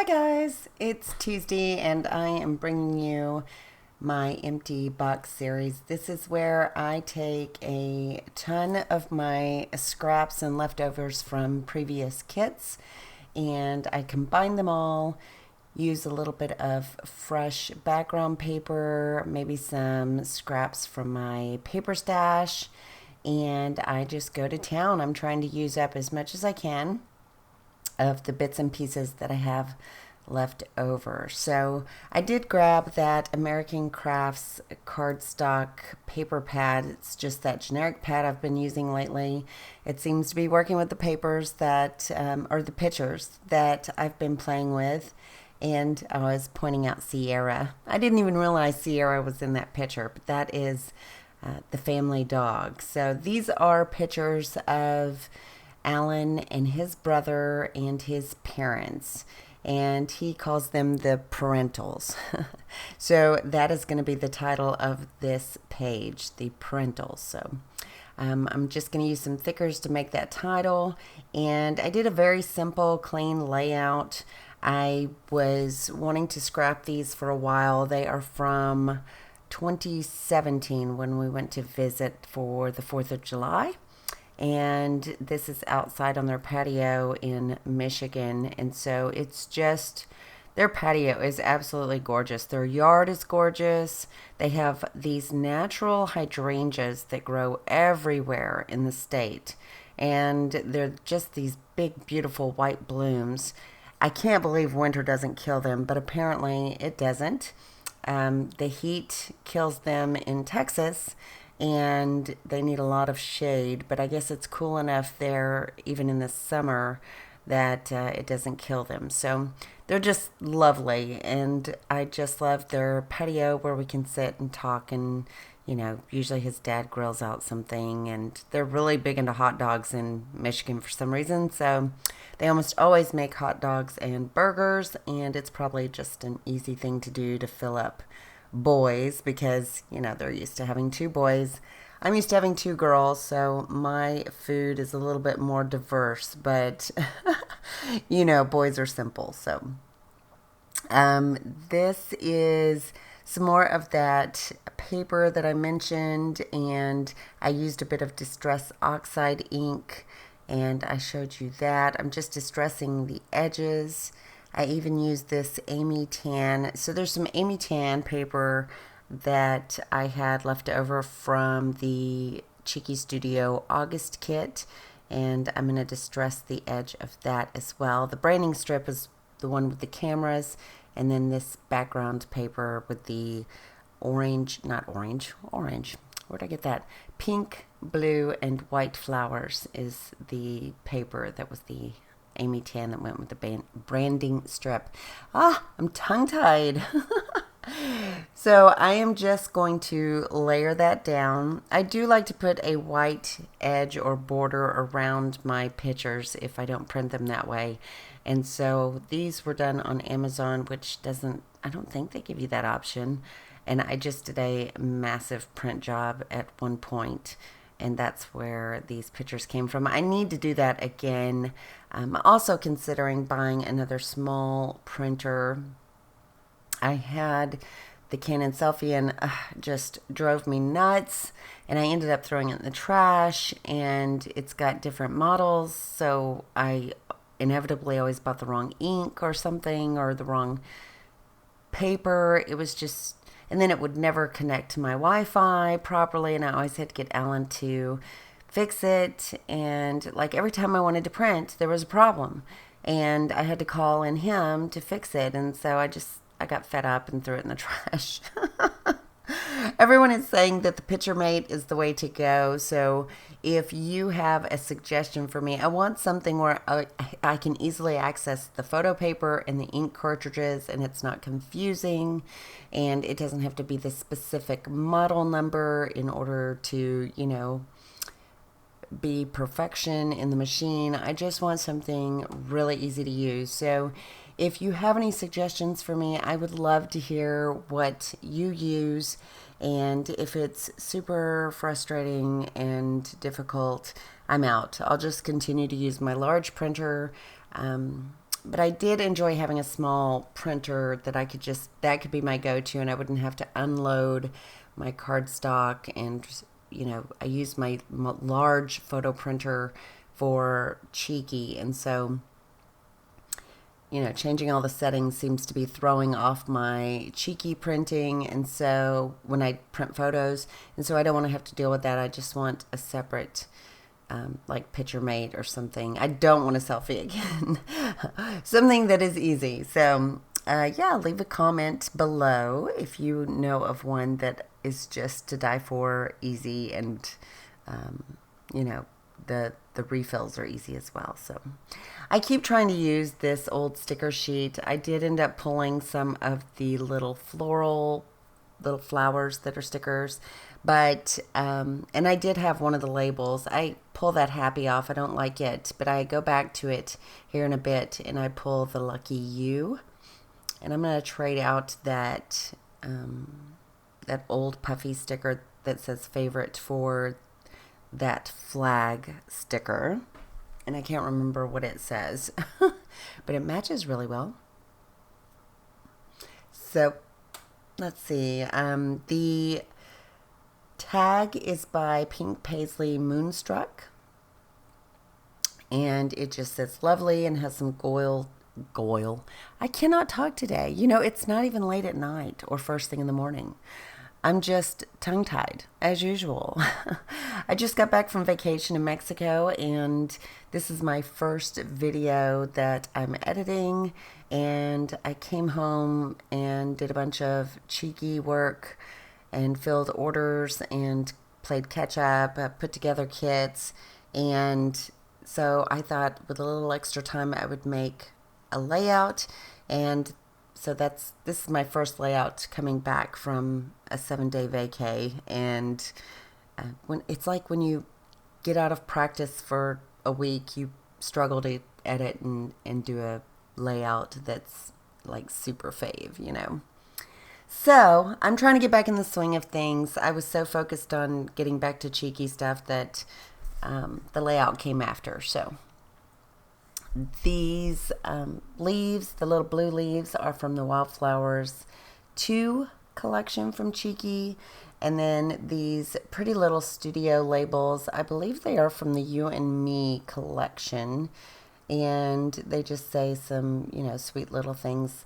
Hi guys, it's Tuesday and I am bringing you my empty box series. This is where I take a ton of my scraps and leftovers from previous kits and I combine them all, use a little bit of fresh background paper, maybe some scraps from my paper stash, and I just go to town. I'm trying to use up as much as I can of the bits and pieces that I have left over. So I did grab that American Crafts cardstock paper pad. It's just that generic pad I've been using lately. It seems to be working with the papers that, or the pictures that I've been playing with. And I was pointing out Sierra. I didn't even realize Sierra was in that picture, but that is the family dog. So these are pictures of Alan and his brother and his parents, and he calls them the Parentals. So that is going to be the title of this page, the Parentals. So I'm just going to use some thickers to make that title, and I did a very simple, clean layout. I was wanting to scrap these for a while. They are from 2017 when we went to visit for the 4th of July. And this is outside on their patio in Michigan. And so it's just, their patio is absolutely gorgeous. Their yard is gorgeous. They have these natural hydrangeas that grow everywhere in the state. And they're just these big, beautiful white blooms. I can't believe winter doesn't kill them, but apparently it doesn't. The heat kills them in Texas, and they need a lot of shade, but I guess it's cool enough there even in the summer that it doesn't kill them. So they're just lovely, and I just love their patio where we can sit and talk, and usually his dad grills out something, and they're really big into hot dogs in Michigan for some reason, so they almost always make hot dogs and burgers, and it's probably just an easy thing to do to fill up boys because they're used to having two boys. I'm used to having two girls, so my food is a little bit more diverse, but boys are simple. So this is some more of that paper that I mentioned, and I used a bit of Distress Oxide ink, and I showed you that. I'm just distressing the edges. I even used this Amy Tan. So there's some Amy Tan paper that I had left over from the Cheeky Studio August kit, and I'm going to distress the edge of that as well. The branding strip is the one with the cameras, and then this background paper with the orange, where'd I get that? Pink, blue, and white flowers is the paper that was the Amy Tan that went with the branding strip. I'm tongue-tied. So I am just going to layer that down. I do like to put a white edge or border around my pictures if I don't print them that way. And so these were done on Amazon, which I don't think they give you that option. And I just did a massive print job at one point, and that's where these pictures came from. I need to do that again. I'm also considering buying another small printer. I had the Canon Selfie, and just drove me nuts, and I ended up throwing it in the trash, and it's got different models, so I inevitably always bought the wrong ink or something, or the wrong paper. It was just, and then it would never connect to my Wi-Fi properly, and I always had to get Alan to fix it, and like every time I wanted to print, there was a problem, and I had to call in him to fix it, and so I got fed up and threw it in the trash. Everyone is saying that the Picture Mate is the way to go, so if you have a suggestion for me, I want something where I can easily access the photo paper and the ink cartridges, and it's not confusing, and it doesn't have to be the specific model number in order to, be perfection in the machine. I just want something really easy to use. So if you have any suggestions for me, I would love to hear what you use. And if it's super frustrating and difficult, I'm out. I'll just continue to use my large printer. but I did enjoy having a small printer that that could be my go-to, and I wouldn't have to unload my cardstock. And, I use my large photo printer for Cheeky. And so, changing all the settings seems to be throwing off my Cheeky printing. And so when I print photos, and so I don't want to have to deal with that. I just want a separate like Picture Mate or something. I don't want a selfie again. Something that is easy. So, yeah, leave a comment below if you know of one that is just to die for, easy, and, the refills are easy as well. So I keep trying to use this old sticker sheet. I did end up pulling some of the little flowers that are stickers, but and I did have one of the labels. I pull that happy off. I don't like it, but I go back to it here in a bit, and I pull the lucky you, and I'm going to trade out that that old puffy sticker that says favorite for that flag sticker, and I can't remember what it says, but it matches really well. So let's see. The tag is by Pink Paisley Moonstruck, and it just says lovely and has some goil. I cannot talk today. It's not even late at night or first thing in the morning. I'm just tongue-tied, as usual. I just got back from vacation in Mexico, and this is my first video that I'm editing, and I came home and did a bunch of cheeky work and filled orders and played catch-up, put together kits, and so I thought with a little extra time I would make a layout, and so this is my first layout coming back from a 7-day vacay, and when you get out of practice for a week, you struggle to edit and do a layout that's like super fave. So I'm trying to get back in the swing of things. I was so focused on getting back to cheeky stuff that the layout came after. So these leaves, the little blue leaves, are from the Wildflowers 2 collection from Cheeky. And then these pretty little studio labels, I believe they are from the You and Me collection. And they just say some, sweet little things.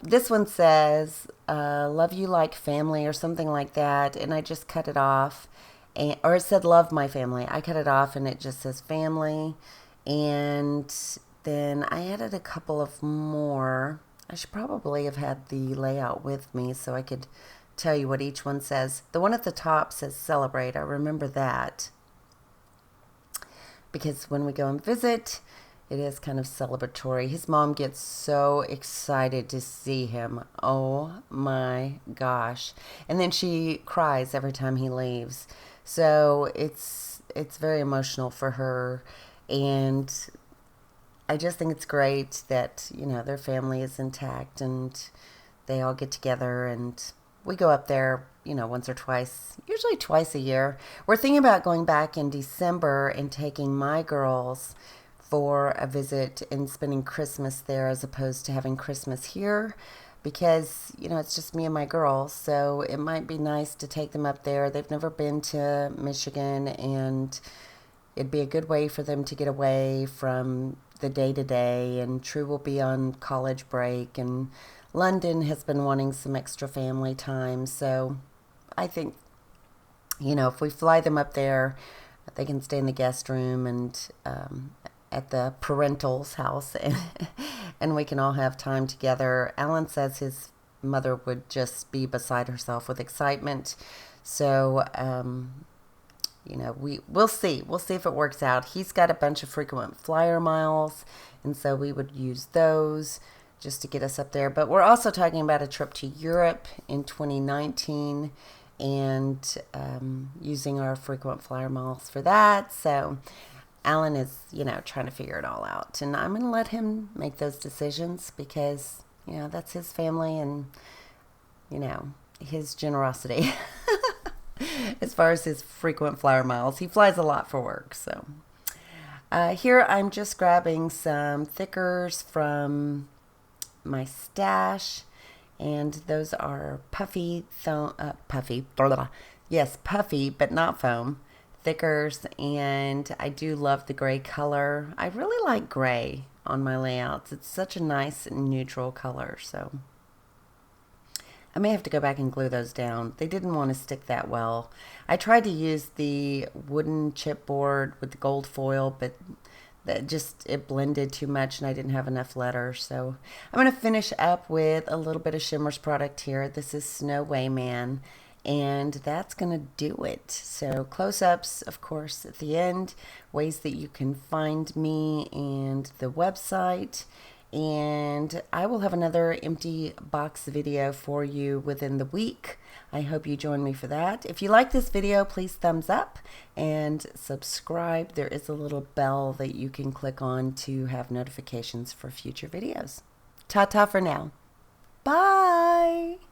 This one says, love you like family or something like that. And I just cut it off. Or it said love my family. I cut it off and it just says family. And then I added a couple of more. I should probably have had the layout with me so I could tell you what each one says. The one at the top says celebrate. I remember that because when we go and visit, it is kind of celebratory. His mom gets so excited to see him. Oh my gosh. And then she cries every time he leaves. So it's very emotional for her. And I just think it's great that, their family is intact and they all get together, and we go up there, once or twice, usually twice a year. We're thinking about going back in December and taking my girls for a visit and spending Christmas there as opposed to having Christmas here because, it's just me and my girls. So it might be nice to take them up there. They've never been to Michigan, and it'd be a good way for them to get away from the day-to-day, and True will be on college break, and London has been wanting some extra family time. So I think, if we fly them up there, they can stay in the guest room and at the Parentals house, and we can all have time together. Alan says his mother would just be beside herself with excitement. So we'll see. We'll see if it works out. He's got a bunch of frequent flyer miles, and so we would use those just to get us up there. But we're also talking about a trip to Europe in 2019 and using our frequent flyer miles for that. So Alan is, trying to figure it all out. And I'm going to let him make those decisions because, that's his family and, his generosity. As far as his frequent flyer miles, he flies a lot for work. So Here I'm just grabbing some thickers from my stash, and those are puffy, blah, blah. Yes, puffy, but not foam thickers, and I do love the gray color. I really like gray on my layouts. It's such a nice neutral color, so I may have to go back and glue those down. They didn't want to stick that well. I tried to use the wooden chipboard with the gold foil, but it blended too much and I didn't have enough letters. So I'm going to finish up with a little bit of Shimmer's product here. This is Snow Wayman, and that's going to do it. So close-ups, of course, at the end, ways that you can find me and the website. And I will have another empty box video for you within the week. I hope you join me for that. If you like this video, please thumbs up and subscribe. There is a little bell that you can click on to have notifications for future videos. Ta-ta for now. Bye!